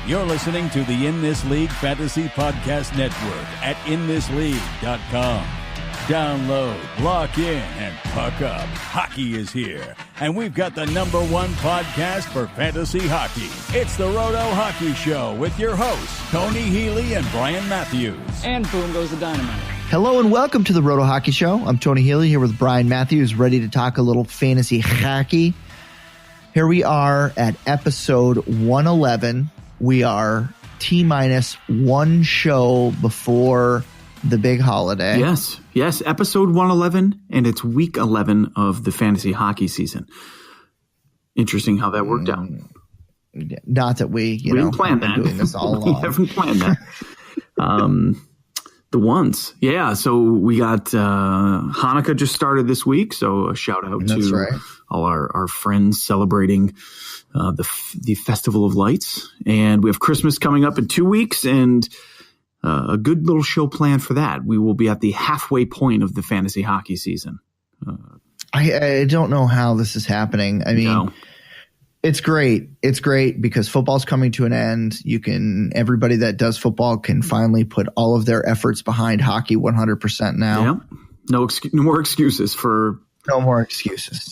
You're listening to the In This League Fantasy Podcast Network at inthisleague.com. Download, lock in, and puck up. Hockey is here, and we've got the #1 podcast for fantasy hockey. It's the Roto Hockey Show with your hosts, Tony Healey and Brian Matthews. And boom goes the dynamite. Hello and welcome to the Roto Hockey Show. I'm Tony Healey here with Brian Matthews, ready to talk a little fantasy hockey. Here we are at episode 111. We are T-minus one show before the big holiday. Yes, episode 111, and it's week 11 of the fantasy hockey season. Interesting how that worked out. Not that we didn't plan that. Doing this all along. We haven't planned that. The ones. Yeah, so we got Hanukkah just started this week, so a shout out to all our friends celebrating the Festival of Lights. And we have Christmas coming up in 2 weeks, and a good little show planned for that. We will be at the halfway point of the fantasy hockey season. I don't know how this is happening. I mean, It's great. It's great because football's coming to an end. Everybody that does football can finally put all of their efforts behind hockey 100% now. Yeah. No more excuses for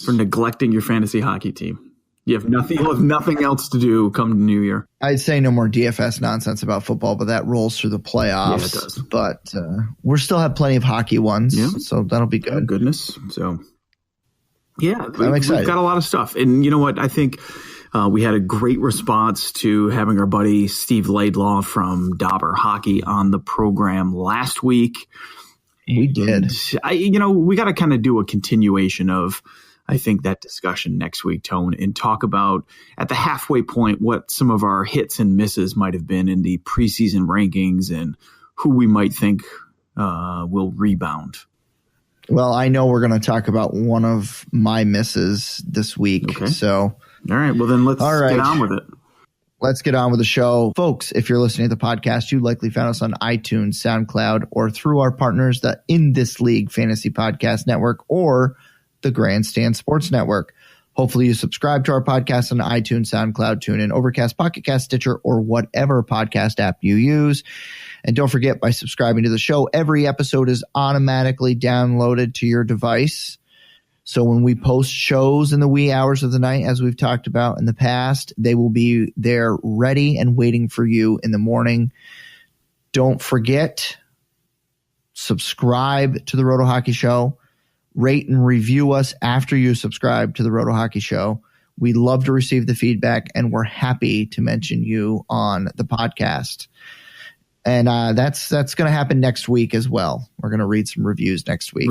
neglecting your fantasy hockey team. You'll have nothing else to do come New Year. I'd say no more DFS nonsense about football, but that rolls through the playoffs. Yeah, it does. But we'll still have plenty of hockey ones, so that'll be good. Oh, goodness. So, yeah, I'm excited. We've got a lot of stuff. And you know what? I think we had a great response to having our buddy Steve Laidlaw from Dauber Hockey on the program last week. We did. We got to kind of do a continuation of, I think, that discussion next week, Tone, and talk about at the halfway point what some of our hits and misses might have been in the preseason rankings and who we might think will rebound. Well, I know we're going to talk about one of my misses this week. Okay. So, all right. Well, then let's get on with it. Let's get on with the show. Folks, if you're listening to the podcast, you likely found us on iTunes, SoundCloud, or through our partners, the In This League Fantasy Podcast Network or the Grandstand Sports Network. Hopefully you subscribe to our podcast on iTunes, SoundCloud, TuneIn, Overcast, Pocket Cast, Stitcher, or whatever podcast app you use. And don't forget, by subscribing to the show, every episode is automatically downloaded to your device. So when we post shows in the wee hours of the night, as we've talked about in the past, they will be there ready and waiting for you in the morning. Don't forget, subscribe to the Roto Hockey Show. Rate and review us after you subscribe to the Roto Hockey Show. We love to receive the feedback, and we're happy to mention you on the podcast. And that's going to happen next week as well. We're going to read some reviews next week.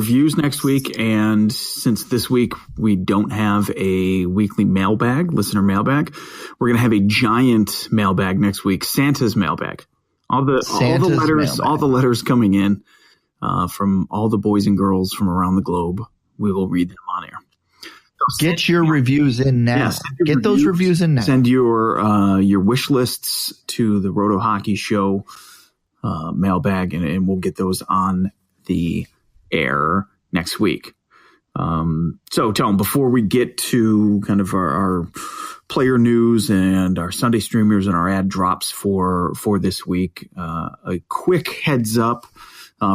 And since this week we don't have a weekly listener mailbag, we're going to have a giant mailbag next week, Santa's mailbag. All the letters coming in. From all the boys and girls from around the globe. We will read them on air. So get your reviews in now. Get those reviews in now. Send your wish lists to the Roto Hockey Show mailbag, and we'll get those on the air next week. So, Tom, before we get to kind of our player news and our Sunday streamers and our ad drops for this week, a quick heads up.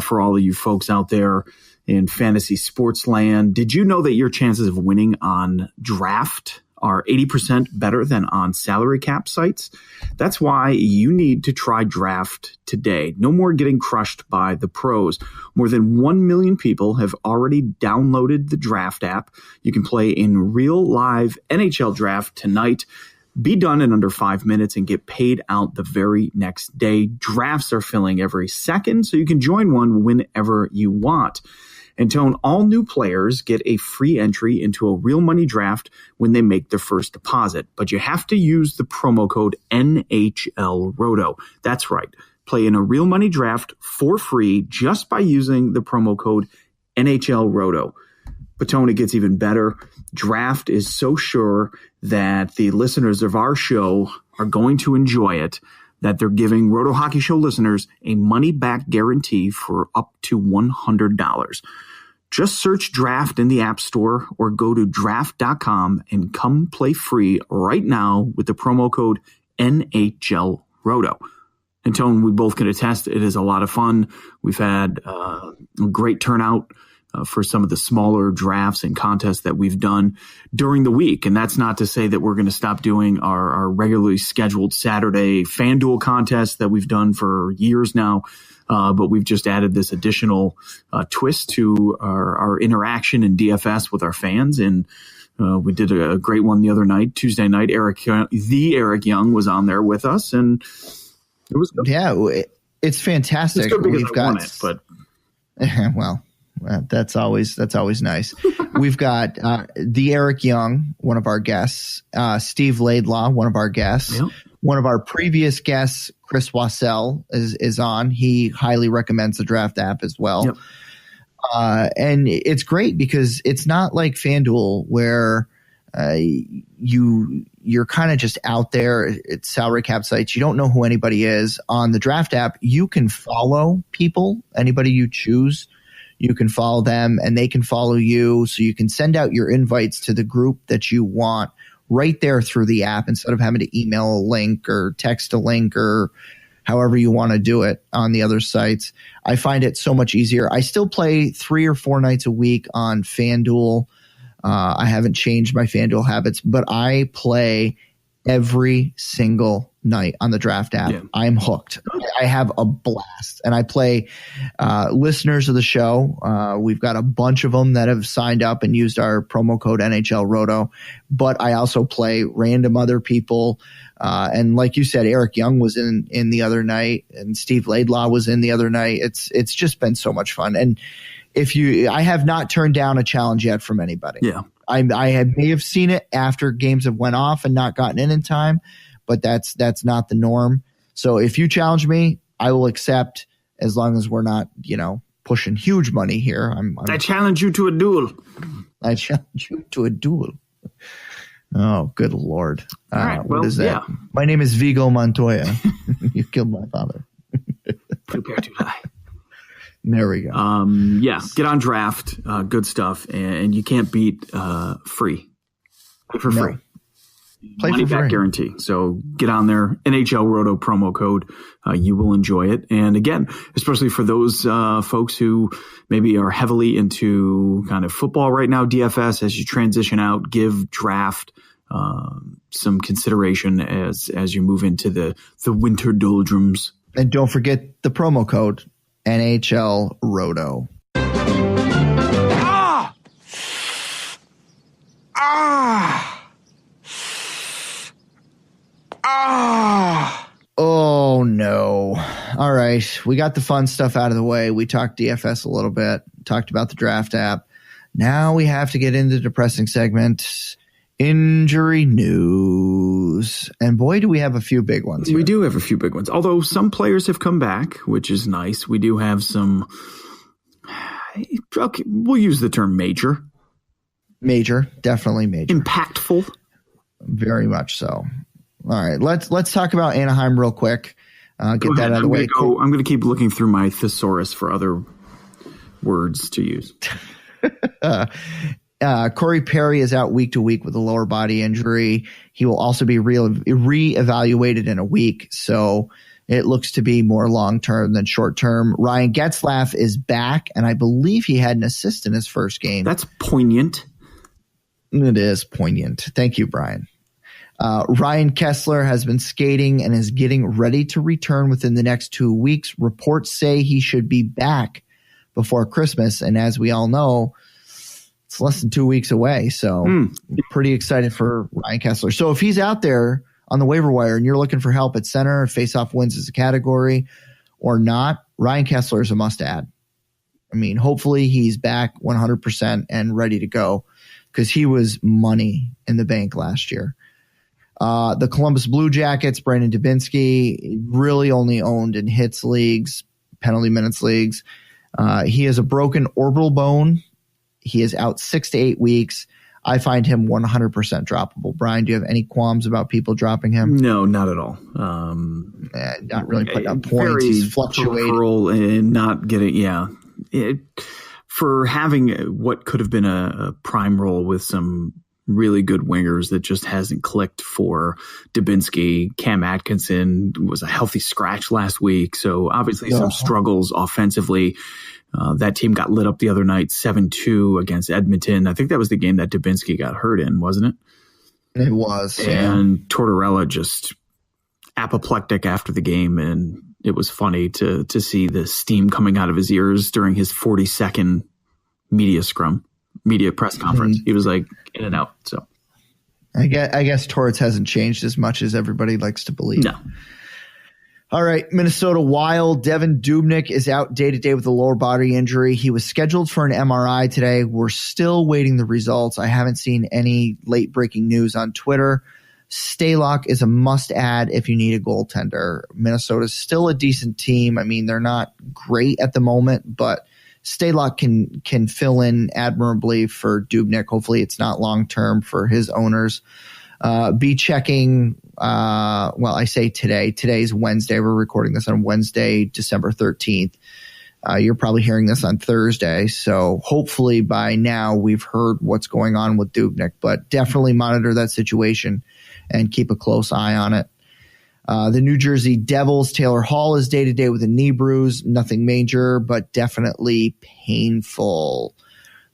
For all of you folks out there in fantasy sports land, did you know that your chances of winning on draft are 80% better than on salary cap sites? That's why you need to try draft today. No more getting crushed by the pros. More than 1 million people have already downloaded the draft app. You can play in real live NHL draft tonight. Be done in under 5 minutes and get paid out the very next day. Drafts are filling every second, so you can join one whenever you want. And Tone, all new players get a free entry into a real money draft when they make their first deposit. But you have to use the promo code NHLRoto. That's right. Play in a real money draft for free just by using the promo code NHLRoto. But Tone, it gets even better. Draft is so sure that the listeners of our show are going to enjoy it that they're giving Roto Hockey Show listeners a money-back guarantee for up to $100. Just search Draft in the App Store or go to draft.com and come play free right now with the promo code NHLRoto. Roto. And Tone, we both can attest, it is a lot of fun. We've had a great turnout for some of the smaller drafts and contests that we've done during the week. And that's not to say that we're going to stop doing our regularly scheduled Saturday FanDuel contest that we've done for years now. But we've just added this additional twist to our interaction in DFS with our fans. And we did a great one the other night, Tuesday night. Eric Young was on there with us, and it was good. Yeah, it's fantastic. It's good because I won it, but well, that's always nice. We've got the Eric Young, one of our guests, Steve Laidlaw, one of our guests. Yep. One of our previous guests, Chris Wassell, is on. He highly recommends the Draft app as well. Yep. And it's great because it's not like FanDuel where you're kind of just out there. It's salary cap sites. You don't know who anybody is. On the Draft app, you can follow people, anybody you choose. You can follow them and they can follow you. So you can send out your invites to the group that you want right there through the app instead of having to email a link or text a link or however you want to do it on the other sites. I find it so much easier. I still play 3 or 4 nights a week on FanDuel. I haven't changed my FanDuel habits, but I play every single night on the Draft app. Yeah. I'm hooked. I have a blast. And I play listeners of the show. We've got a bunch of them that have signed up and used our promo code NHL Roto. But I also play random other people. And like you said, Eric Young was in the other night and Steve Laidlaw was in the other night. It's just been so much fun. And I have not turned down a challenge yet from anybody. Yeah. I may have seen it after games have went off and not gotten in time, but that's not the norm. So if you challenge me, I will accept as long as we're not, pushing huge money here. I challenge you to a duel. I challenge you to a duel. Oh, good Lord. All right. What is that? Yeah. My name is Vigo Montoya. You killed my father. Prepare to die. There we go. Get on Draft. Good stuff. And you can't beat free. Play for free. Play Money for back free. Guarantee. So get on there. NHL Roto promo code. You will enjoy it. And again, especially for those folks who maybe are heavily into kind of football right now, DFS, as you transition out, give Draft some consideration as you move into the winter doldrums. And don't forget the promo code NHL Roto. Oh no. All right. We got the fun stuff out of the way. We talked DFS a little bit, talked about the Draft app. Now we have to get into the depressing segment, injury news. And boy, do we have a few big ones here. We do have a few big ones. Although some players have come back, which is nice. We do have some, okay, we'll use the term major. Major, definitely major. Impactful. Very much so. All right, let's talk about Anaheim real quick. Get that out of the way. I'm going to keep looking through my thesaurus for other words to use. Corey Perry is out week to week with a lower body injury. He will also be reevaluated in a week, so it looks to be more long-term than short-term. Ryan Getzlaf is back, and I believe he had an assist in his first game. That's poignant. It is poignant. Thank you, Brian. Ryan Kessler has been skating and is getting ready to return within the next 2 weeks. Reports say he should be back before Christmas, and as we all know, it's less than 2 weeks away. So pretty excited for Ryan Kessler. So if he's out there on the waiver wire and you're looking for help at center, face-off wins as a category or not, Ryan Kessler is a must-add. I mean, hopefully he's back 100% and ready to go because he was money in the bank last year. The Columbus Blue Jackets, Brandon Dubinsky, really only owned in hits leagues, penalty minutes leagues. He has a broken orbital bone. He is out 6 to 8 weeks. I find him 100% droppable. Brian, do you have any qualms about people dropping him? No, not at all. Not really putting up points. He's fluctuating. And not getting, for having what could have been a prime role with some really good wingers that just hasn't clicked for Dubinsky. Cam Atkinson was a healthy scratch last week, so obviously some struggles offensively. That team got lit up the other night, 7-2 against Edmonton. I think that was the game that Dubinsky got hurt in, wasn't it? It was. And Tortorella just apoplectic after the game, and it was funny to see the steam coming out of his ears during his 40-second media press conference. He was like in and out. So I guess Torts hasn't changed as much as everybody likes to believe. No. All right, Minnesota Wild. Devin Dubnyk is out day-to-day with a lower body injury. He was scheduled for an MRI today. We're still waiting the results. I haven't seen any late-breaking news on Twitter. Stalock is a must-add if you need a goaltender. Minnesota's still a decent team. I mean, they're not great at the moment, but Stalock can fill in admirably for Dubnyk. Hopefully it's not long-term for his owners. Be checking, I say today. Today's Wednesday. We're recording this on Wednesday, December 13th. You're probably hearing this on Thursday. So hopefully by now we've heard what's going on with Dubnyk, but definitely monitor that situation and keep a close eye on it. The New Jersey Devils, Taylor Hall is day-to-day with a knee bruise. Nothing major, but definitely painful.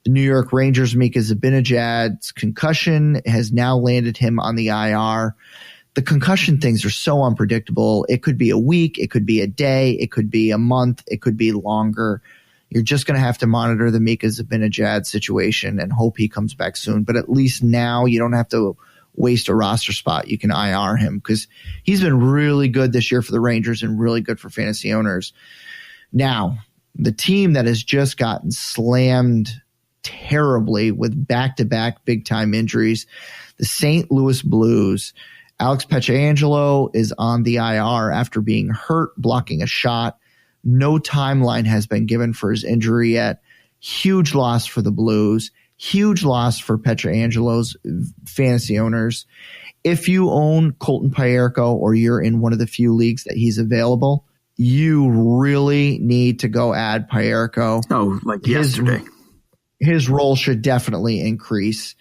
The New York Rangers, Mika Zibanejad's concussion has now landed him on the IR. The concussion things are so unpredictable. It could be a week. It could be a day. It could be a month. It could be longer. You're just going to have to monitor the Mika Zibanejad situation and hope he comes back soon. But at least now you don't have to waste a roster spot. You can IR him because he's been really good this year for the Rangers and really good for fantasy owners. Now, the team that has just gotten slammed terribly with back-to-back big-time injuries, the St. Louis Blues. Alex Pietrangelo is on the IR after being hurt, blocking a shot. No timeline has been given for his injury yet. Huge loss for the Blues. Huge loss for Pietrangelo's fantasy owners. If you own Colton Parayko or you're in one of the few leagues that he's available, you really need to go add Parayko. Oh, like yesterday. His role should definitely increase.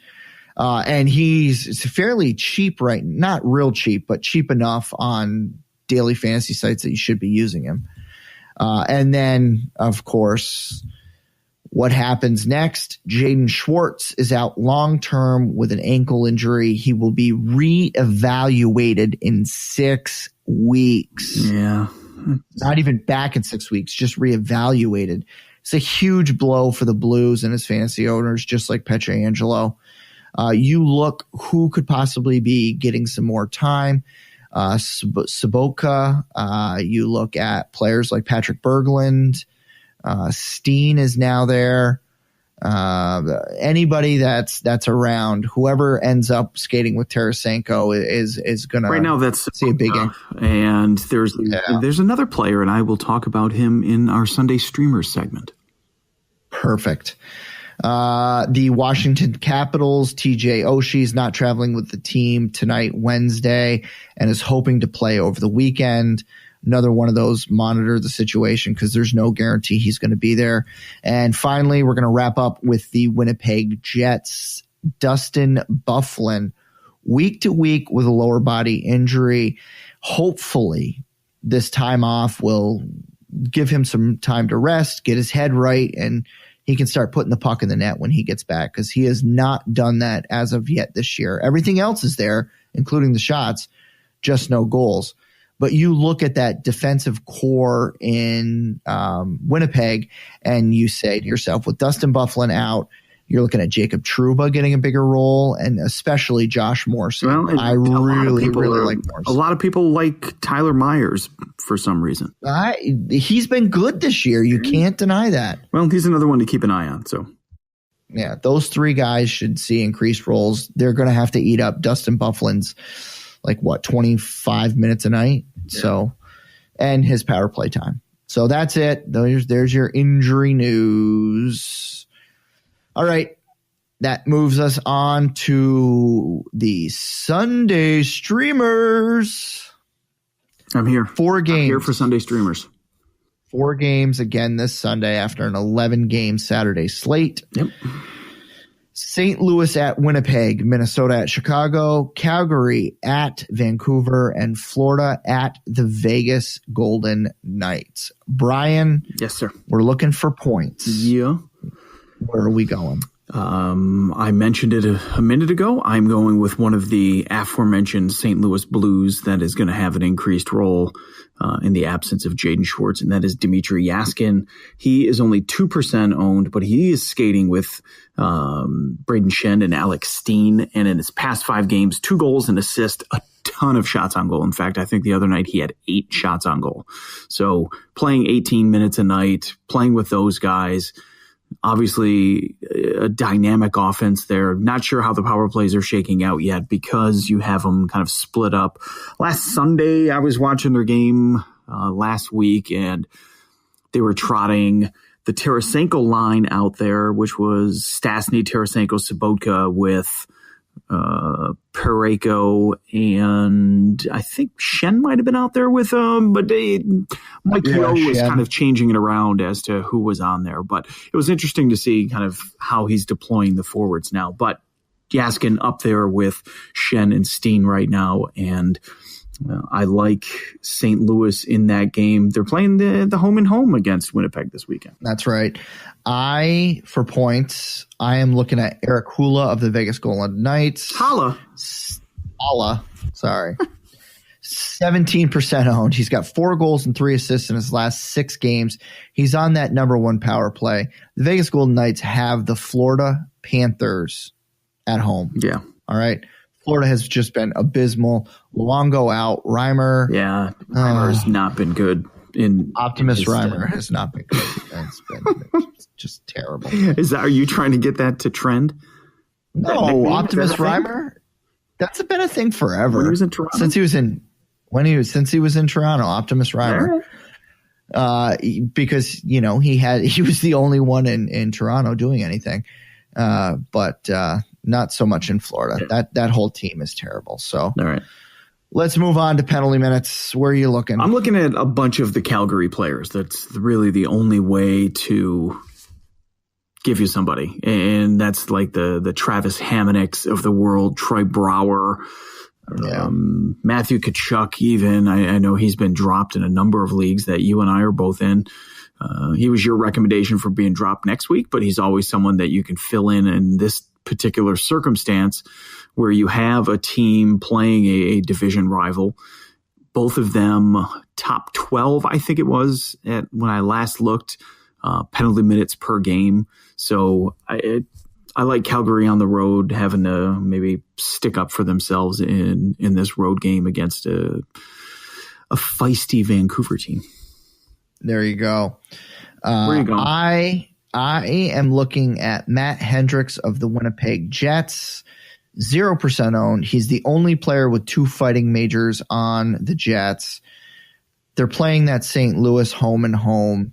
And he's fairly cheap, right? Not real cheap, but cheap enough on daily fantasy sites that you should be using him. And then, of course, what happens next? Jaden Schwartz is out long-term with an ankle injury. He will be reevaluated in 6 weeks. Yeah. Not even back in 6 weeks, just reevaluated. It's a huge blow for the Blues and his fantasy owners, just like Pietrangelo. You look who could possibly be getting some more time. Sobotka. You look at players like Patrick Berglund. Steen is now there. Anybody that's around, whoever ends up skating with Tarasenko is going to right now. That's see a big game. And there's another player, and I will talk about him in our Sunday Streamers segment. Perfect. The Washington Capitals, TJ Oshie is not traveling with the team tonight, Wednesday, and is hoping to play over the weekend. Another one of those, monitor the situation because there's no guarantee he's going to be there. And finally, we're going to wrap up with the Winnipeg Jets. Dustin Byfuglien, week to week with a lower body injury. Hopefully, this time off will give him some time to rest, get his head right, and he can start putting the puck in the net when he gets back because he has not done that as of yet this year. Everything else is there, including the shots, just no goals. But you look at that defensive core in Winnipeg and you say to yourself, with Dustin Byfuglien out, you're looking at Jacob Trouba getting a bigger role and especially Josh Morrissey. Well, I really like Morrissey. A lot of people like Tyler Myers for some reason. He's been good this year. You can't deny that. Well, he's another one to keep an eye on. So, yeah, those 3 guys should see increased roles. They're going to have to eat up Dustin Byfuglien's 25 minutes a night. Yeah. So, and his power play time. So that's it. There's your injury news. All right. That moves us on to the Sunday Streamers. I'm here. 4 games. I'm here for Sunday Streamers. 4 games again this Sunday after an 11-game Saturday slate. Yep. St. Louis at Winnipeg, Minnesota at Chicago, Calgary at Vancouver, and Florida at the Vegas Golden Knights. Brian. Yes, sir. We're looking for points. Yeah. Where are we going? I mentioned it a minute ago. I'm going with one of the aforementioned St. Louis Blues that is going to have an increased role in the absence of Jaden Schwartz, and that is Dmitry Yaskin. He is only 2% owned, but he is skating with Braden Shen and Alex Steen, and in his past 5 games, 2 goals and assist, a ton of shots on goal. In fact, I think the other night he had 8 shots on goal. So playing 18 minutes a night, playing with those guys, obviously a dynamic offense there. Not sure how the power plays are shaking out yet because you have them kind of split up. Last Sunday, I was watching their game last week, and they were trotting the Tarasenko line out there, which was Stastny, Tarasenko, Sobotka with Parayko, and I think Shen might have been out there with but Mike Yeo was kind of changing it around as to who was on there. But it was interesting to see kind of how he's deploying the forwards now. But Yaskin up there with Shen and Steen right now, and I like St. Louis in that game. They're playing the home and home against Winnipeg this weekend. That's right. For points, I am looking at Eric Hula of the Vegas Golden Knights. Holla, sorry. 17% owned. He's got 4 goals and 3 assists in his last 6 games. He's on that number 1 power play. The Vegas Golden Knights have the Florida Panthers at home. Yeah. All right. Florida has just been abysmal. Luongo out. Reimer. Yeah. Reimer has not been good. Optimus Reimer has not been good. It's been just terrible. Are you trying to get that to trend? No, Optimus Reimer. That's been a thing forever. When he was in Toronto? Since he was in Toronto, Optimus Reimer. Because he was the only one in Toronto doing anything. But not so much in Florida. Yeah. That whole team is terrible. So all right. Let's move on to penalty minutes. Where are you looking? I'm looking at a bunch of the Calgary players. That's really the only way to give you somebody. And that's like the Travis Hamonicks of the world, Troy Brouwer, Matthew Tkachuk even. I know he's been dropped in a number of leagues that you and I are both in. He was your recommendation for being dropped next week, but he's always someone that you can fill in this particular circumstance where you have a team playing a division rival. Both of them top 12, I think it was, when I last looked, penalty minutes per game. So I like Calgary on the road having to maybe stick up for themselves in this road game against a feisty Vancouver team. There you go. Where are you going? I am looking at Matt Hendricks of the Winnipeg Jets. 0% owned. He's the only player with 2 fighting majors on the Jets. They're playing that St. Louis home and home.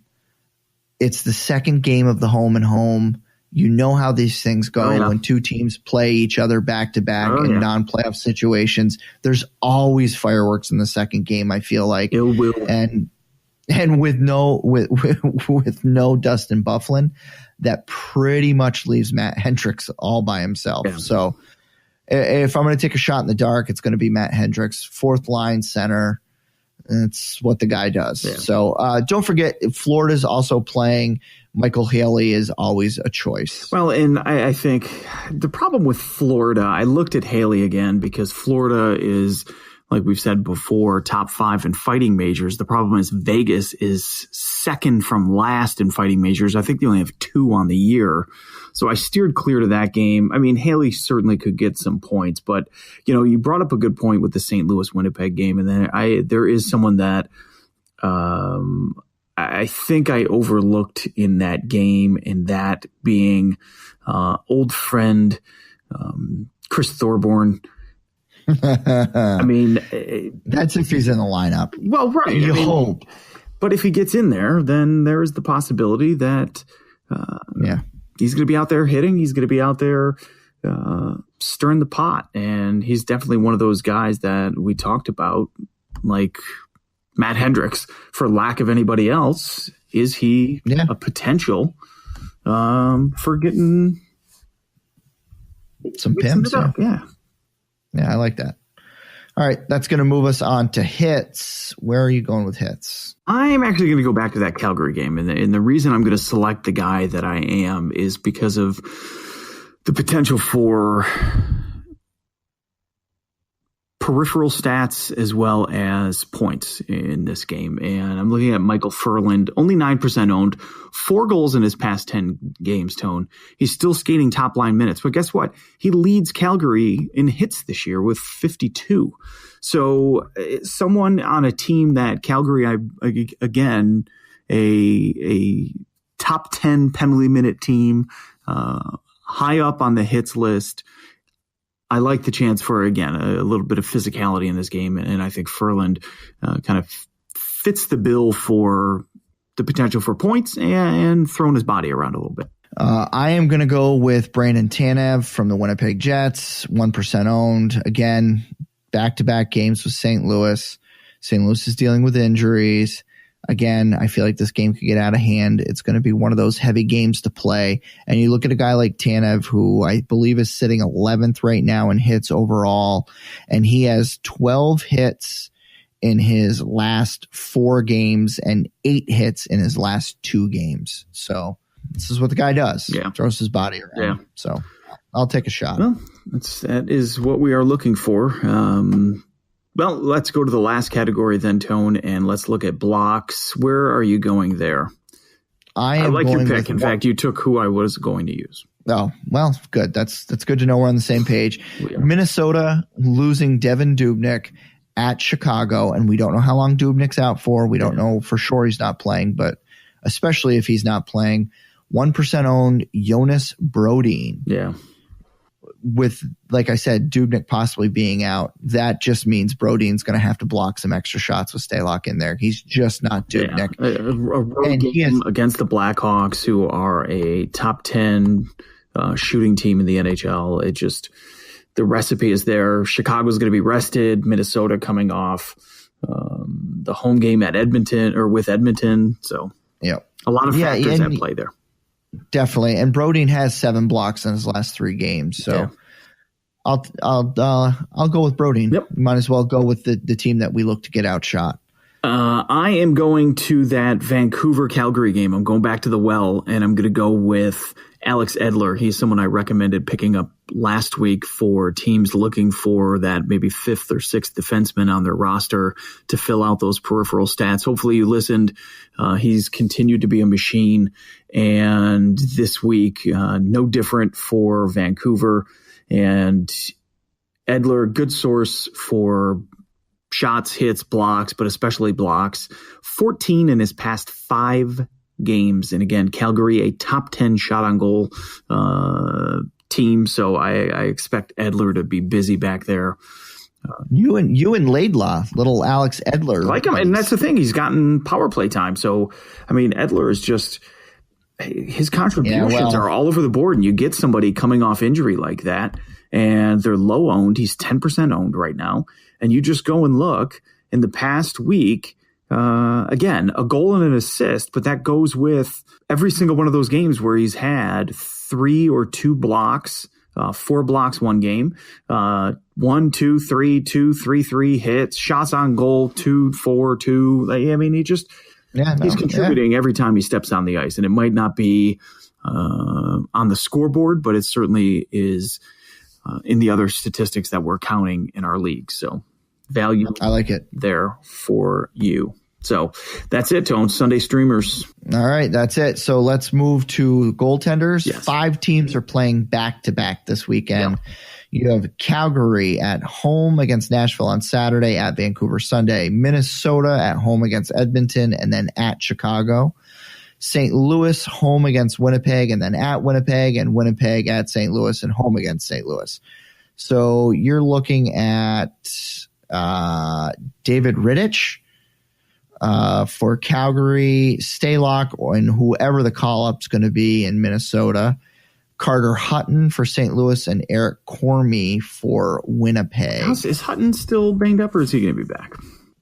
It's the second game of the home and home. You know how these things go when 2 teams play each other back to back in non-playoff situations. There's always fireworks in the second game, I feel like. It will. And with no Dustin Byfuglien, that pretty much leaves Matt Hendricks all by himself. Yeah. So if I'm going to take a shot in the dark, it's going to be Matt Hendricks, 4th line center. It's what the guy does. Yeah. So don't forget, Florida's also playing. Michael Healey is always a choice. Well, and I think the problem with Florida, I looked at Healey again because Florida is, like we've said before, top 5 in fighting majors. The problem is Vegas is second from last in fighting majors. I think they only have 2 on the year. So I steered clear to that game. I mean, Healey certainly could get some points, but you brought up a good point with the St. Louis Winnipeg game. And then there is someone that I think I overlooked in that game, and that being old friend Chris Thorburn. I mean, that's if he's in the lineup. Well, right. You hope. But if he gets in there, then there is the possibility that he's going to be out there hitting. He's going to be out there stirring the pot. And he's definitely one of those guys that we talked about, like Matt Hendricks, for lack of anybody else. Is he a potential for getting some pimps. Yeah. Yeah, I like that. All right, that's going to move us on to hits. Where are you going with hits? I'm actually going to go back to that Calgary game. And the reason I'm going to select the guy that I am is because of the potential for peripheral stats as well as points in this game. And I'm looking at Michael Furland, only 9% owned, 4 goals in his past 10 games, Tone. He's still skating top line minutes. But guess what? He leads Calgary in hits this year with 52. So someone on a team that Calgary, again, a top 10 penalty minute team, high up on the hits list. I like the chance for, again, a little bit of physicality in this game, and I think Furland kind of fits the bill for the potential for points and throwing his body around a little bit. I am going to go with Brandon Tanev from the Winnipeg Jets, 1% owned. Again, back-to-back games with St. Louis. St. Louis is dealing with injuries. Again, I feel like this game could get out of hand. It's going to be one of those heavy games to play. And you look at a guy like Tanev, who I believe is sitting 11th right now in hits overall, and he has 12 hits in his last 4 games and 8 hits in his last 2 games. So this is what the guy does. Yeah. Throws his body around. Yeah. So I'll take a shot. Well, that is what we are looking for. Well, let's go to the last category then, Tone, and let's look at blocks. Where are you going there? I like your pick. In fact, you took who I was going to use. Oh, well, good. That's good to know we're on the same page. Minnesota losing Devin Dubnyk at Chicago, and we don't know how long Dubnyk's out for. We don't know for sure he's not playing, but especially if he's not playing. 1% owned Jonas Brodin. Yeah. With, like I said, Dubnyk possibly being out, that just means Brodin's going to have to block some extra shots with Stalock in there. He's just not Dubnyk. Yeah. A road game against the Blackhawks, who are a top 10 shooting team in the NHL. It just, the recipe is there. Chicago's going to be rested. Minnesota coming off the home game at Edmonton or with Edmonton. So yeah, a lot of factors at play there. Definitely. And Brodin has 7 blocks in his last 3 games. So yeah. I'll go with Brodin. Yep. Might as well go with the team that we look to get outshot. I am going to that Vancouver-Calgary game. I'm going back to the well, and I'm going to go with Alex Edler. He's someone I recommended picking up last week for teams looking for that maybe 5th or 6th defenseman on their roster to fill out those peripheral stats. Hopefully you listened. He's continued to be a machine, and this week, no different for Vancouver. And Edler, good source for shots, hits, blocks, but especially blocks. 14 in his past 5 games. And again, Calgary, a top 10 shot on goal team. So I expect Edler to be busy back there. You and Laidlaw, little Alex Edler. I like him. And that's the thing. He's gotten power play time. So, I mean, Edler is just, his contributions are all over the board. And you get somebody coming off injury like that, and they're low owned. He's 10% owned right now. And you just go and look in the past week, again, a goal and an assist, but that goes with every single one of those games where he's had 3 or 2 blocks, 4 blocks one game, 1, 2, 3, 2, 3, 3 hits, shots on goal, 2, 4, 2. I mean, he's contributing every time he steps on the ice, and it might not be on the scoreboard, but it certainly is in the other statistics that we're counting in our league. So value, I like it there for you. So that's it, Tone. Sunday streamers. All right, that's it. So let's move to goaltenders. Yes. 5 teams are playing back-to-back this weekend. Yeah. You have Calgary at home against Nashville on Saturday, at Vancouver Sunday. Minnesota at home against Edmonton, and then at Chicago. St. Louis home against Winnipeg, and then at Winnipeg, and Winnipeg at St. Louis, and home against St. Louis. So you're looking at David Rittich for Calgary, Stalock, and whoever the call-up's going to be in Minnesota, Carter Hutton for St. Louis, and Eric Cormy for Winnipeg. Is Hutton still banged up, or is he going to be back?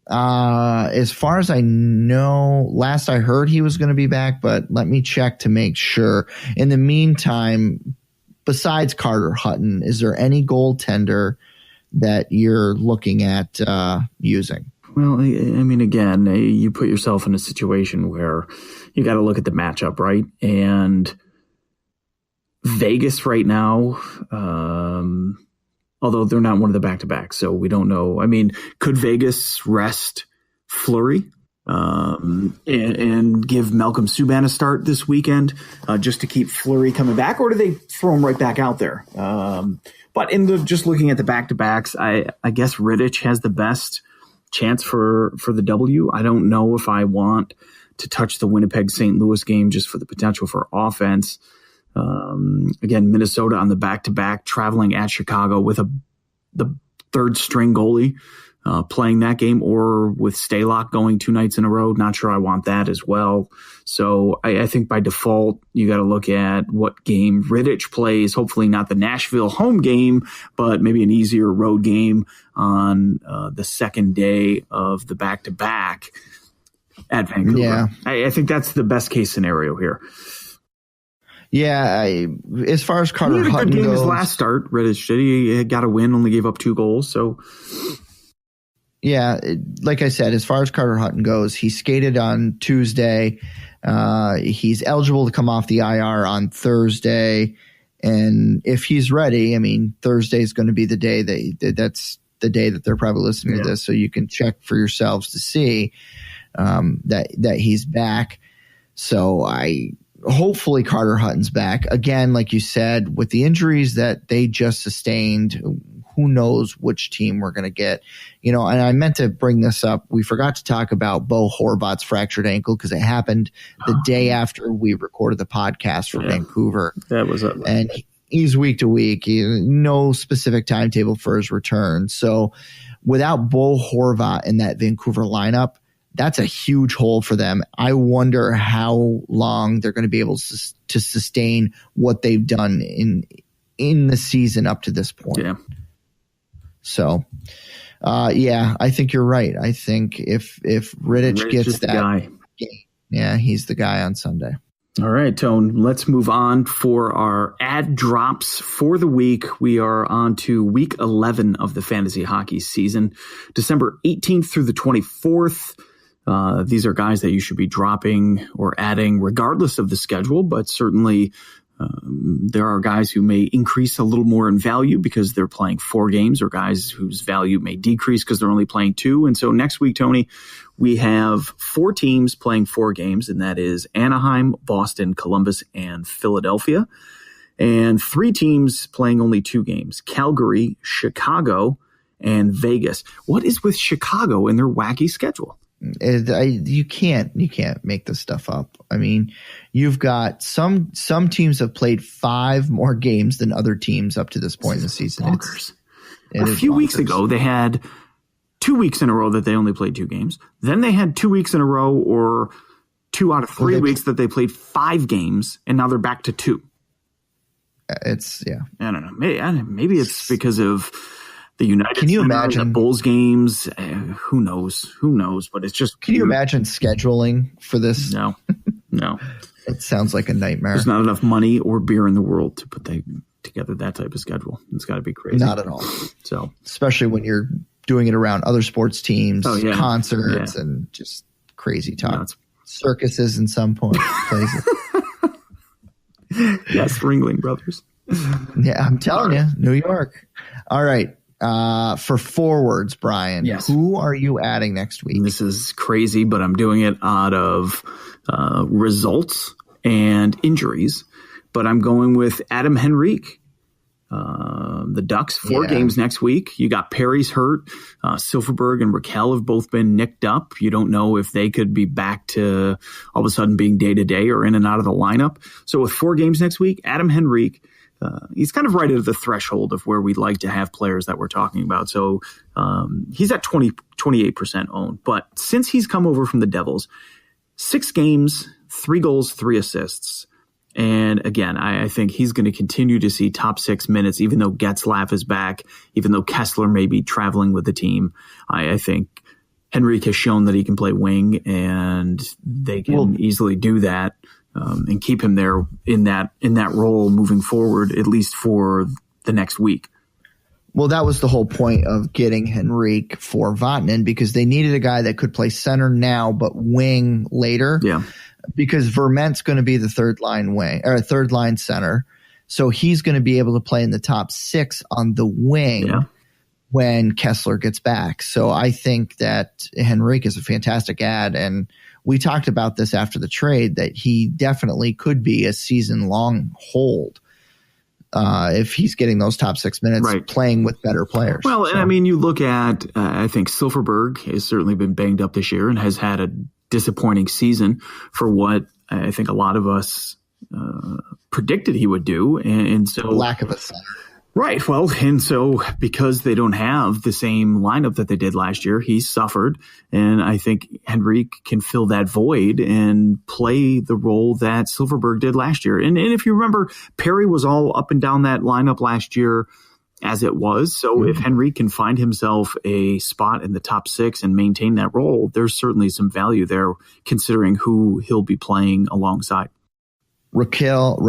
As far as I know, last I heard he was going to be back, but let me check to make sure. In the meantime, besides Carter Hutton, is there any goaltender that you're looking at using? Well, I mean, again, you put yourself in a situation where you got to look at the matchup, right? And Vegas right now, although they're not one of the back-to-backs, so we don't know. I mean, could Vegas rest Fleury and give Malcolm Subban a start this weekend just to keep Fleury coming back, or do they throw him right back out there? But just looking at the back-to-backs, I guess Rittich has the best chance for the W. I don't know if I want to touch the Winnipeg-St. Louis game just for the potential for offense. Again, Minnesota on the back-to-back, traveling at Chicago with the third-string goalie playing that game, or with Stalock going 2 nights in a row. Not sure I want that as well. So I think by default, you got to look at what game Rittich plays. Hopefully not the Nashville home game, but maybe an easier road game on the second day of the back-to-back at Vancouver. Yeah. I think that's the best case scenario here. Yeah, as far as Carter Hutton goes, he had a good game his last start. Rittich did. He got a win, only gave up 2 goals. So, yeah, like I said, as far as Carter Hutton goes, he skated on Tuesday. He's eligible to come off the IR on Thursday, and if he's ready, I mean, Thursday is going to be the day that's the day that they're probably listening to this, so you can check for yourselves to see that he's back. So hopefully Carter Hutton's back. Again, like you said, with the injuries that they just sustained, who knows which team we're going to get. And I meant to bring this up. We forgot to talk about Bo Horvat's fractured ankle because it happened the day after we recorded the podcast for Vancouver. That was up. And he's week to week. No specific timetable for his return. So without Bo Horvat in that Vancouver lineup, that's a huge hole for them. I wonder how long they're going to be able to sustain what they've done in the season up to this point. Yeah. So, I think you're right. I think if Rittich gets that guy, he's the guy on Sunday. All right, Tone, let's move on for our ad drops for the week. We are on to week 11 of the fantasy hockey season, December 18th through the 24th. These are guys that you should be dropping or adding regardless of the schedule, but certainly there are guys who may increase a little more in value because they're playing 4 games, or guys whose value may decrease because they're only playing 2. And so next week, Tony, we have 4 teams playing 4 games, and that is Anaheim, Boston, Columbus, and Philadelphia. And 3 teams playing only 2 games, Calgary, Chicago, and Vegas. What is with Chicago and their wacky schedule? You can't make this stuff up. I mean, you've got some teams have played 5 more games than other teams up to this point in the season. A few weeks ago, they had 2 weeks in a row that they only played 2 games. Then they had 2 weeks in a row, or 2 out of 3 weeks that they played 5 games, and now they're back to 2. I don't know. Maybe it's because of the United. Can you imagine the Bulls games? Who knows? But it's just. Can you imagine scheduling for this? No. It sounds like a nightmare. There's not enough money or beer in the world to put together that type of schedule. It's got to be crazy. Not at all. So, especially when you're doing it around other sports teams, concerts, and just crazy talk. Circuses in some places. Yes, Ringling Brothers. Yeah, I'm telling you, New York. All right. For forwards, Brian, who are you adding next week? This is crazy, but I'm doing it out of results and injuries. But I'm going with Adam Henrique. The Ducks, 4 games next week. You got Perry's hurt. Silverberg and Raquel have both been nicked up. You don't know if they could be back to all of a sudden being day-to-day or in and out of the lineup. So with 4 games next week, Adam Henrique, he's kind of right at the threshold of where we'd like to have players that we're talking about. So he's at 28% owned. But since he's come over from the Devils, 6 games, 3 goals, 3 assists. And again, I think he's going to continue to see top 6 minutes, even though Getzlaf is back, even though Kessler may be traveling with the team. I think Henrique has shown that he can play wing, and they can easily do that and keep him there in that role moving forward, at least for the next week. Well, that was the whole point of getting Henrique for Vatanen, because they needed a guy that could play center now but wing later. Yeah. Because Vermente's going to be the third line center. So he's going to be able to play in the top six on the wing when Kessler gets back. So I think that Henrique is a fantastic ad. And we talked about this after the trade, that he definitely could be a season-long hold if he's getting those top 6 minutes playing with better players. Well, and I mean, you look at, I think Silfverberg has certainly been banged up this year and has had a disappointing season for what I think a lot of us predicted he would do. And so lack of a center. Right. Well, and so because they don't have the same lineup that they did last year, he suffered. And I think Henrique can fill that void and play the role that Silfverberg did last year. And if you remember, Perry was all up and down that lineup last year as it was. So if Henrique can find himself a spot in the top six and maintain that role, there's certainly some value there considering who he'll be playing alongside. Raquel,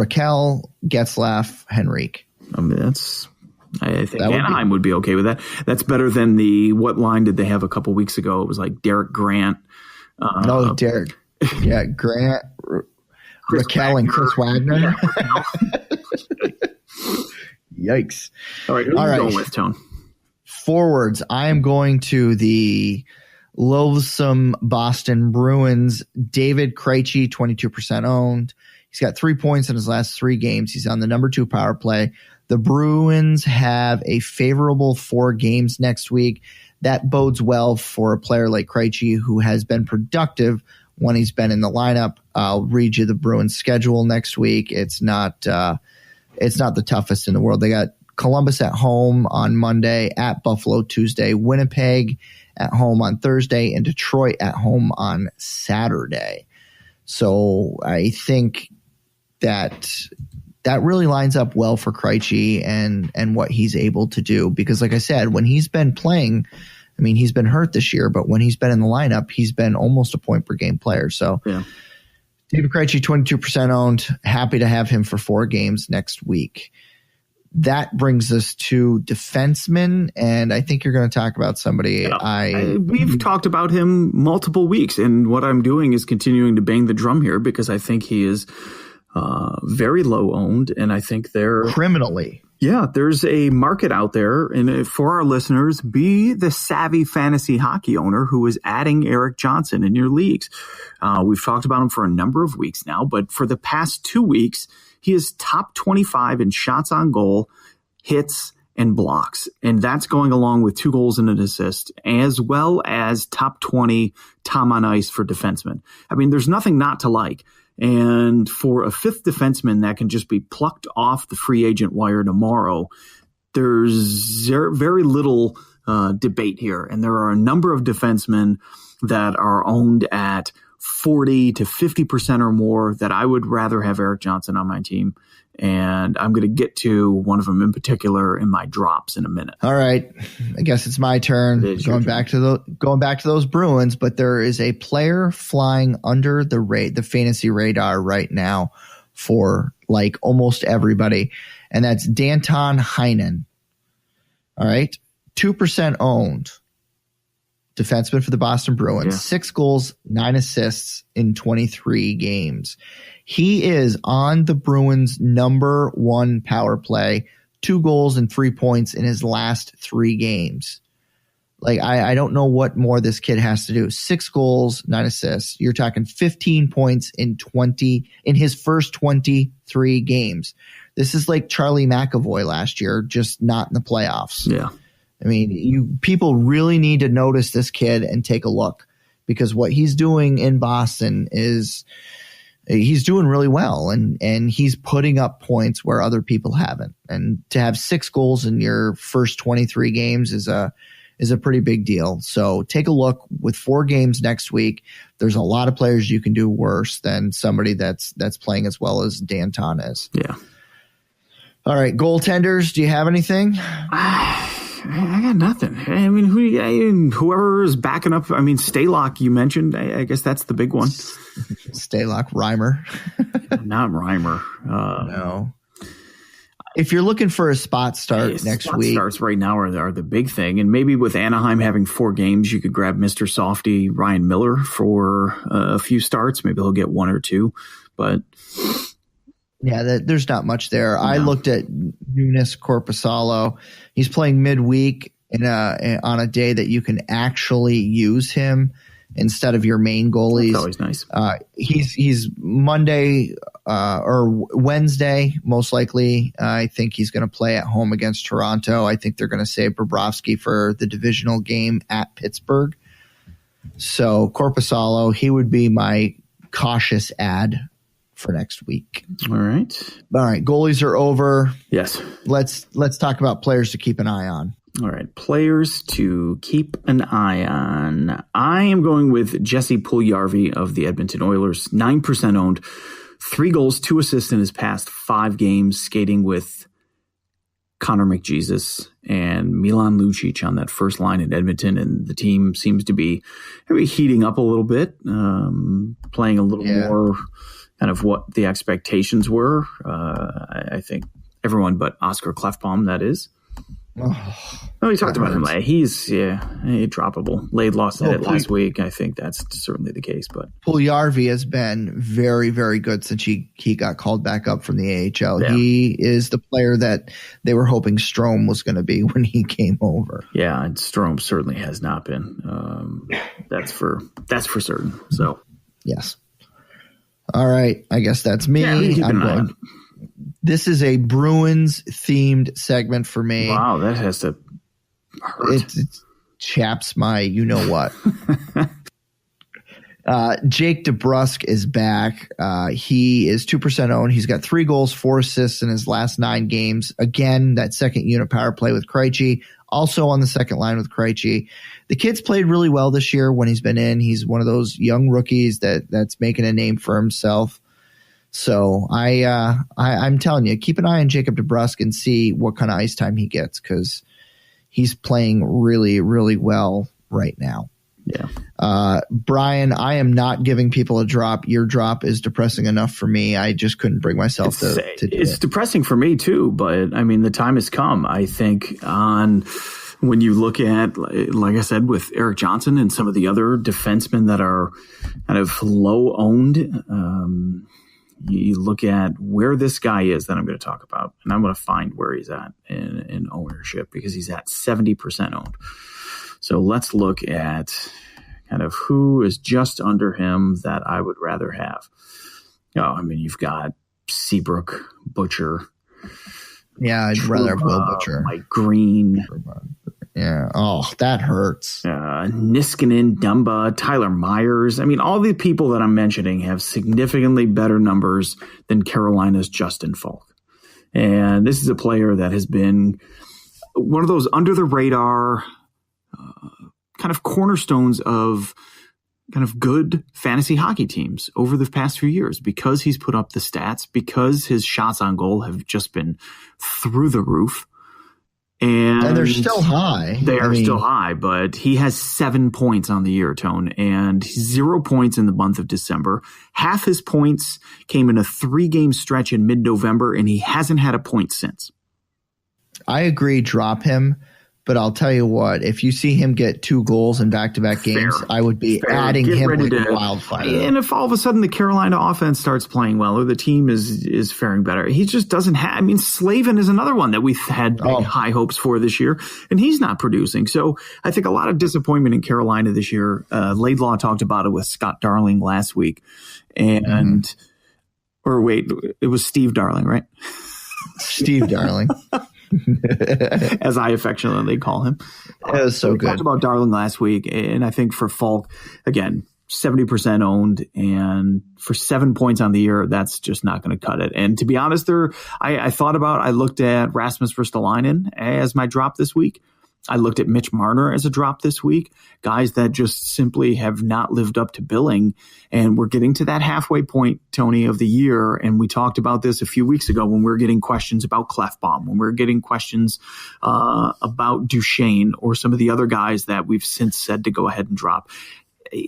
Getzlaf, Henrique. I mean, I think Anaheim would be okay with that. That's better than what line did they have a couple weeks ago? It was like Derek Grant. Derek. Yeah, Grant, Raquel, and Chris Wagner. Yikes. All right, who are you going with, Tone? Forwards, I am going to the loathsome Boston Bruins. David Krejci, 22% owned. He's got 3 points in his last 3 games. He's on the number 2 power play. The Bruins have a favorable 4 games next week. That bodes well for a player like Krejci, who has been productive when he's been in the lineup. I'll read you the Bruins schedule next week. It's not the toughest in the world. They got Columbus at home on Monday, at Buffalo Tuesday, Winnipeg at home on Thursday, and Detroit at home on Saturday. So I think that really lines up well for Krejci and what he's able to do. Because like I said, when he's been playing, I mean, he's been hurt this year, but when he's been in the lineup, he's been almost a point per game player. So David Krejci, 22% owned. Happy to have him for 4 games next week. That brings us to defensemen, and I think you're going to talk about somebody we've talked about him multiple weeks, and what I'm doing is continuing to bang the drum here because I think he is very low owned, and I think they're criminally. Yeah, there's a market out there, and for our listeners, be the savvy fantasy hockey owner who is adding Erik Johnson in your leagues. We've talked about him for a number of weeks now, but for the past 2 weeks, he is top 25 in shots on goal, hits, and blocks. And that's going along with 2 goals and an assist, as well as top 20 time on ice for defensemen. I mean, there's nothing not to like. And for a 5th defenseman that can just be plucked off the free agent wire tomorrow, there's very little debate here. And there are a number of defensemen that are owned at 40 to 50% or more that I would rather have Erik Johnson on my team. And I'm going to get to one of them in particular in my drops in a minute. All right. I guess it's my turn. Going back to those Bruins, but there is a player flying under the fantasy radar right now for like almost everybody. And that's Danton Heinen. All right. 2% owned. Defenseman for the Boston Bruins, 6 goals, 9 assists in 23 games. He is on the Bruins' number 1 power play, 2 goals and 3 points in his last 3 games. Like, I don't know what more this kid has to do. 6 goals, 9 assists. You're talking 15 points in his first 23 games. This is like Charlie McAvoy last year, just not in the playoffs. Yeah. I mean, people really need to notice this kid and take a look, because what he's doing in Boston is he's doing really well, and he's putting up points where other people haven't. And to have 6 goals in your first 23 games is a pretty big deal. So take a look with 4 games next week. There's a lot of players you can do worse than somebody that's playing as well as Danton is. Yeah. All right, goaltenders, do you have anything? I got nothing. I mean, whoever is backing up. I mean, Stalock, you mentioned. I guess that's the big one. Stalock, Reimer. Not Reimer. No. If you're looking for a spot start next week. Starts right now are the big thing. And maybe with Anaheim having 4 games, you could grab Mr. Softy, Ryan Miller, for a few starts. Maybe he'll get 1 or 2. But yeah, there's not much there. No. I looked at Nunes Korpisalo. He's playing midweek on a day that you can actually use him instead of your main goalies. That's always nice. He's Monday or Wednesday, most likely. I think he's going to play at home against Toronto. I think they're going to save Bobrovsky for the divisional game at Pittsburgh. So Korpisalo, he would be my cautious add for next week. All right. Goalies are over. Yes. Let's talk about players to keep an eye on. All right. Players to keep an eye on. I am going with Jesse Puljujarvi of the Edmonton Oilers. 9% owned. 3 goals, 2 assists in his past 5 games, skating with Connor McJesus and Milan Lucic on that first line in Edmonton. And the team seems to be heating up a little bit, playing a little more kind of what the expectations were. I think everyone but Oscar Klefbom, that is. We talked about him. He's droppable. Laidlaw said it last week. I think that's certainly the case. But Puljujarvi has been very, very good since he got called back up from the AHL. Yeah. He is the player that they were hoping Strome was going to be when he came over. Yeah, and Strome certainly has not been. That's for certain. So yes. All right, I guess that's me. Yeah, this is a Bruins themed segment for me. Wow, that has to hurt. It chaps my you-know-what. Jake DeBrusk is back. He is 2% owned. He's got 3 goals, 4 assists in his last 9 games. Again, that second unit power play with Krejci. Also on the second line with Krejci. The kid's played really well this year when he's been in. He's one of those young rookies that's making a name for himself. So I'm telling you, keep an eye on Jacob DeBrusk and see what kind of ice time he gets, because he's playing really, really well right now. Yeah. Brian, I am not giving people a drop. Your drop is depressing enough for me. I just couldn't bring myself to do it. It's depressing for me too, but I mean, the time has come. I think when you look at, like I said, with Eric Johnson and some of the other defensemen that are kind of low owned, you look at where this guy is that I'm going to talk about, and I'm going to find where he's at in ownership, because he's at 70% owned. So let's look at kind of who is just under him that I would rather have. I mean, you've got Seabrook, Butcher. Yeah, I'd rather have Will Butcher. Mike Green. Yeah. Oh, that hurts. Niskanen, Dumba, Tyler Myers. I mean, all the people that I'm mentioning have significantly better numbers than Carolina's Justin Falk. And this is a player that has been one of those under the radar kind of cornerstones of kind of good fantasy hockey teams over the past few years, because he's put up the stats, because his shots on goal have just been through the roof. And they're still high. They are still high, but he has 7 points on the year, Tone, and 0 points in the month of December. Half his points came in a 3-game stretch in mid-November, and he hasn't had a point since. I agree, drop him. But I'll tell you what, if you see him get 2 goals in back-to-back games, I would be adding him like a wildfire. And if all of a sudden the Carolina offense starts playing well, or the team is faring better, he just doesn't have. I mean, Slavin is another one that we've had high hopes for this year, and he's not producing. So I think a lot of disappointment in Carolina this year. Laidlaw talked about it with Scott Darling last week. And, or wait, it was Steve Darling, right? Steve Darling. As I affectionately call him. It was so good. We talked about Darling last week, and I think for Falk, again, 70% owned, and for 7 points on the year, that's just not going to cut it. And to be honest, I looked at Rasmus Ristolainen as my drop this week. I looked at Mitch Marner as a drop this week, guys that just simply have not lived up to billing. And we're getting to that halfway point, Tony, of the year. And we talked about this a few weeks ago when we were getting questions about Clefbaum, when we were getting questions about Duchesne or some of the other guys that we've since said to go ahead and drop.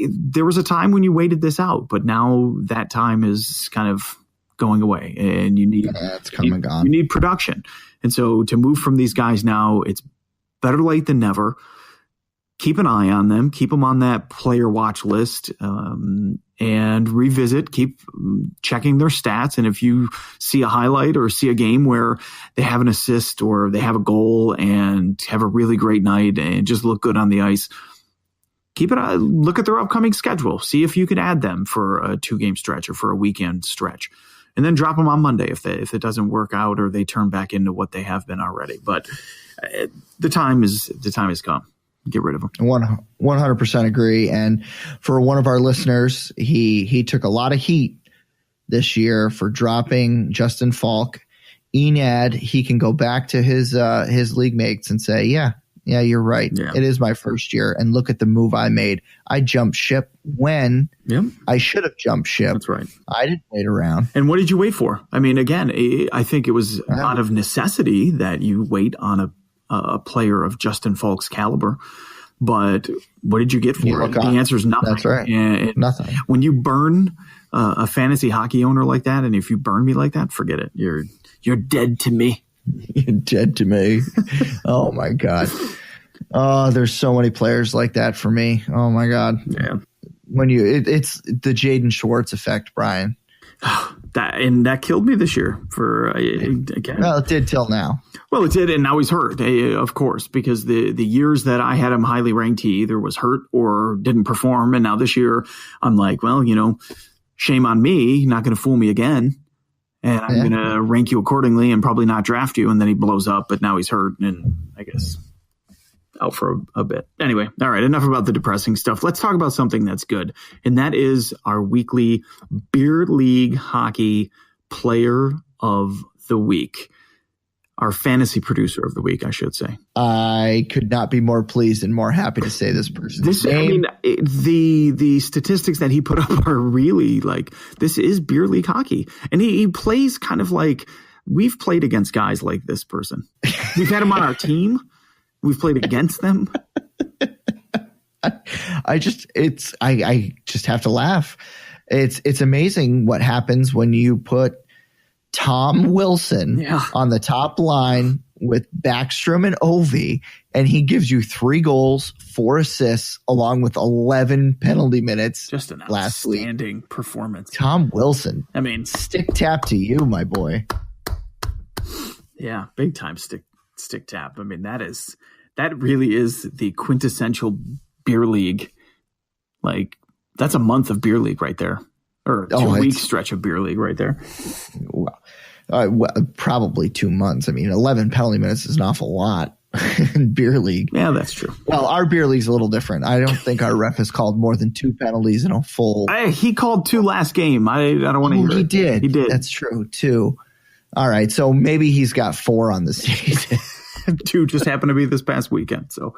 There was a time when you waited this out, but now that time is kind of going away, and you need it's come and gone. You need production. And so to move from these guys now, it's better late than never. Keep an eye on them. Keep them on that player watch list, and revisit. Keep checking their stats. And if you see a highlight or see a game where they have an assist or they have a goal and have a really great night and just look good on the ice, look at their upcoming schedule. See if you can add them for a 2-game stretch or for a weekend stretch. And then drop them on Monday if it doesn't work out or they turn back into what they have been already. But the time has come. Get rid of them. 100% agree. And for one of our listeners, he took a lot of heat this year for dropping Justin Falk. Enad, he can go back to his league mates and say, yeah, you're right. Yeah. It is my first year. And look at the move I made. I jumped ship when I should have jumped ship. That's right. I didn't wait around. And what did you wait for? I mean, again, I think it was out of necessity that you wait on a player of Justin Falk's caliber. But what did you get for it? The answer is nothing. That's right. And nothing. When you burn a fantasy hockey owner like that, and if you burn me like that, forget it. You're dead to me. You're dead to me. Oh my God. Oh, there's so many players like that for me. Oh my God. Yeah. When it's the Jaden Schwartz effect, Brian. That killed me this year again. Well, it did till now. Well, it did, and now he's hurt, of course, because the years that I had him highly ranked, he either was hurt or didn't perform, and now this year I'm like, well, shame on me, not going to fool me again, and I'm going to rank you accordingly and probably not draft you, and then he blows up, but now he's hurt, and I guess out for a bit. Anyway, all right, enough about the depressing stuff. Let's talk about something that's good, and that is our weekly Beer League Hockey Player of the Week. Our fantasy producer of the week, I should say. I could not be more pleased and more happy to say this person's name. The statistics that he put up are really this is beer league hockey. And he plays kind of like we've played against guys like this person. We've had him on our team. We've played against them. I just have to laugh. It's amazing what happens when you put Tom Wilson on the top line with Backstrom and Ovi, and he gives you 3 goals, 4 assists, along with 11 penalty minutes. Just an last week. Outstanding performance. Tom Wilson. I mean, stick tap to you, my boy. Yeah, big time stick tap. I mean, that really is the quintessential beer league. That's a month of beer league right there. Or 2-week stretch of beer league right there. Well, probably 2 months. I mean, 11 penalty minutes is an awful lot in beer league. Yeah, that's true. Well, our beer league's a little different. I don't think our ref has called more than 2 penalties in a full. He called 2 last game. I don't want to hear it. He did. That's true, 2. All right, so maybe he's got 4 on the season. 2 just happened to be this past weekend. So,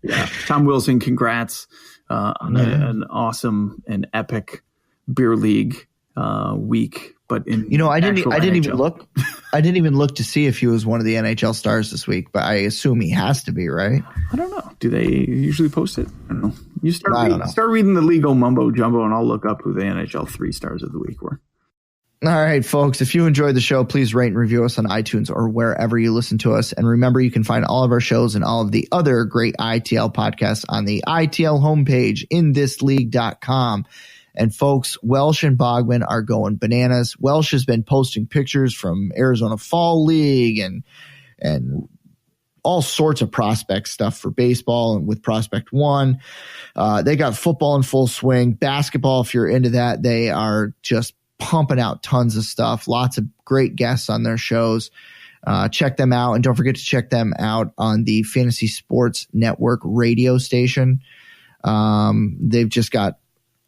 yeah, Tom Wilson, congrats on an awesome and epic beer league week. But I didn't even look. I didn't even look to see if he was one of the NHL stars this week, but I assume he has to be, right? I don't know. Do they usually post it? I don't know. You start reading the legal mumbo jumbo, and I'll look up who the NHL 3 stars of the week were. All right, folks, if you enjoyed the show, please rate and review us on iTunes or wherever you listen to us. And remember, you can find all of our shows and all of the other great ITL podcasts on the ITL homepage, inthisleague.com. And folks, Welsh and Bogman are going bananas. Welsh has been posting pictures from Arizona Fall League and all sorts of prospect stuff for baseball and with Prospect One. They got football in full swing. Basketball, if you're into that, they are just pumping out tons of stuff. Lots of great guests on their shows. Check them out. And don't forget to check them out on the Fantasy Sports Network radio station. They've just got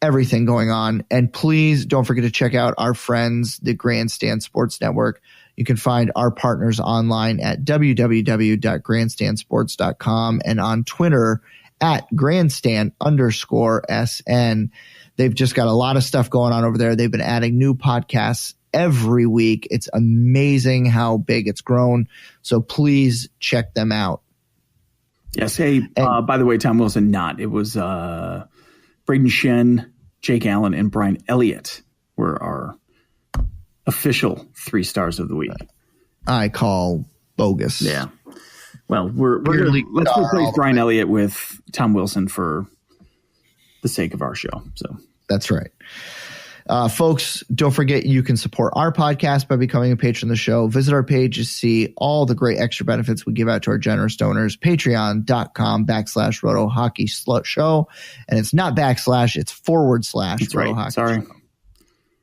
everything going on. And please don't forget to check out our friends, the Grandstand Sports Network. You can find our partners online at www.grandstandsports.com and on Twitter at grandstand_SN. They've just got a lot of stuff going on over there. They've been adding new podcasts every week. It's amazing how big it's grown. So please check them out. Yes. Hey, by the way, Tom Wilson, it was Braden Shen, Jake Allen, and Brian Elliott were our official 3 stars of the week. I call bogus. Yeah. Well, let's replace Brian Elliott with Tom Wilson for the sake of our show. So that's right. Folks, don't forget you can support our podcast by becoming a patron of the show. Visit our page to see all the great extra benefits we give out to our generous donors. Patreon.com/Roto Hockey Show. And it's not backslash, it's / Roto Hockey Sorry. Show.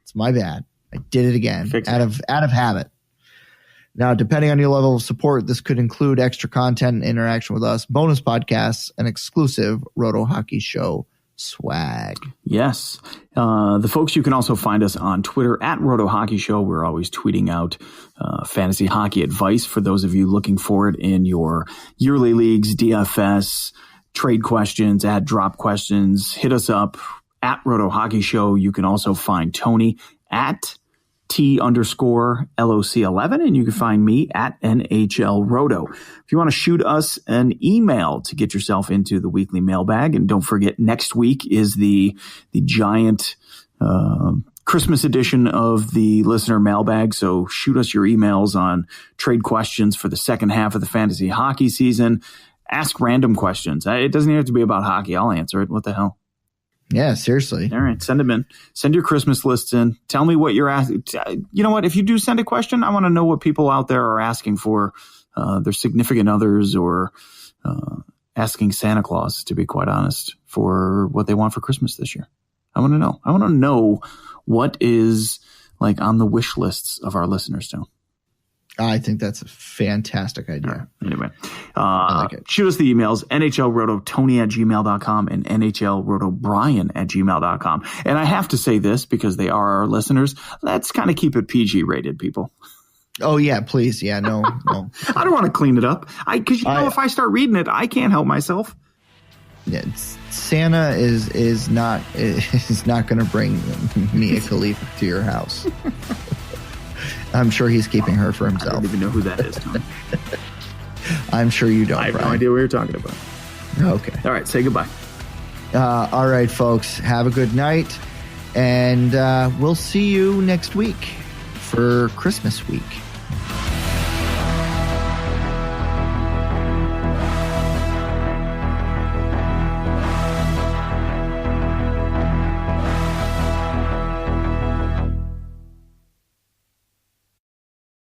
It's my bad. I did it again out of habit. Now, depending on your level of support, this could include extra content and interaction with us, bonus podcasts, and exclusive Roto Hockey Show swag. Yes. The folks, you can also find us on Twitter at Roto Hockey Show. We're always tweeting out fantasy hockey advice for those of you looking for it in your yearly leagues, DFS, trade questions, ad drop questions. Hit us up at Roto Hockey Show. You can also find Tony at T_LOC11, and you can find me at NHL Roto. If you want to shoot us an email to get yourself into the weekly mailbag, and don't forget, next week is the giant Christmas edition of the listener mailbag. So shoot us your emails on trade questions for the second half of the fantasy hockey season. Ask random questions. It doesn't even have to be about hockey. I'll answer it. What the hell? Yeah, seriously. All right, send them in. Send your Christmas lists in. Tell me what you're asking. You know what? If you do send a question, I want to know what people out there are asking for their significant others, or asking Santa Claus, to be quite honest, for what they want for Christmas this year. I want to know. I want to know what is like on the wish lists of our listeners, Tone. I think that's a fantastic idea. Right. Anyway, shoot us the emails, nhlrototony@gmail.com and nhlrotobrian@gmail.com. And I have to say this because they are our listeners. Let's kind of keep it PG rated, people. Oh, yeah, please. Yeah, no. I don't want to clean it up. Because if I start reading it, I can't help myself. Yeah, Santa is not going to bring Mia Khalifa to your house. I'm sure he's keeping her for himself. I don't even know who that is, Tom. I'm sure you don't, I have Brian. no idea what you're talking about. Okay. All right, say goodbye. All right, folks. Have a good night. And we'll see you next week for Christmas week.